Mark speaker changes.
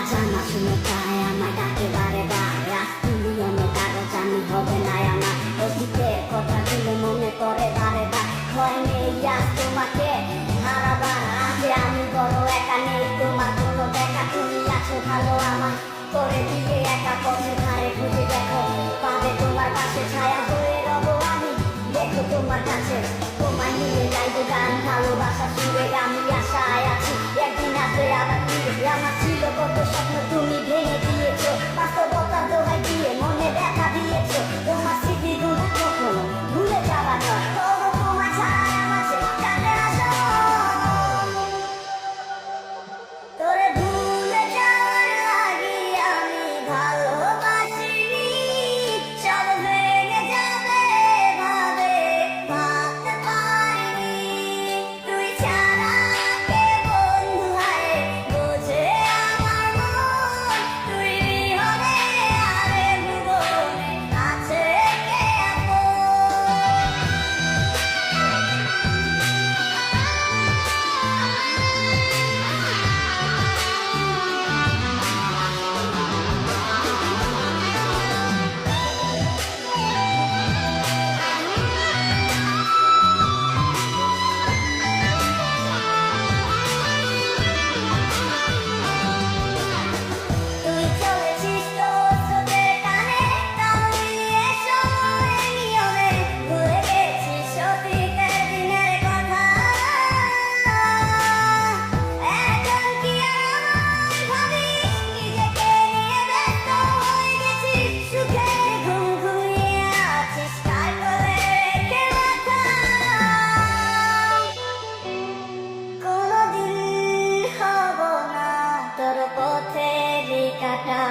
Speaker 1: জানা শুনে তাই আমার ডাকে বারে বারে তুই অনেক আরো জানি হবে না আমার অতীতের কথাগুলো মনে করে বারে বার হয় নেই আজ তোমাকে হারাবার আজকে আমি বড় একা নেই তোমার কোনো দেখা তুমি আছো ভালো আমার করে দিয়ে একা পথে ধারে খুঁজে দেখো পাবে তোমার পাশে ছায়া হয়ে রব আমি দেখো তোমার কাছে তোমায় নিয়ে গাইবো গান ভালোবাসা সুরে আমি আশায় আছি একদিন আসবে আবার ফিরে আমার ছিল কত স্বপ্ন তুমি ভেঙে দিয়েছো বাস্তবতার দোহাই দিয়ে মনে দেখা দিয়েছো তোমার স্মৃতিগুলো কখনো ভুলে যাওয়া নয় তবু তোমার ছাড়াই আমার সে কাটে না তোরে ভুলে যাওয়ার আগে আমি ভালোবাসিনি সব ভেঙে যাবে ভাবে ভাবতে পারিনি তুই ছাড়া কে বন্ধু হায় বোঝে আমার মন তুই বিহনে আরে ভুবনে আছে কে তুই চলেছিস তোর স্রোতের টানে তাল মিলিয়ে সময়ের নিয়মে ভুলে গেছিস অতীতের দিনের কথা এখন কি আর আমায় ভাবিস নিজেকে নিয়ে ব্যস্ত হয়ে গেছিস সুখের ঘুম ঘুমিয়ে আছিস কার কোলে রেখে মাথা কোনোদিন হব না তোর পথেরই কাঁটা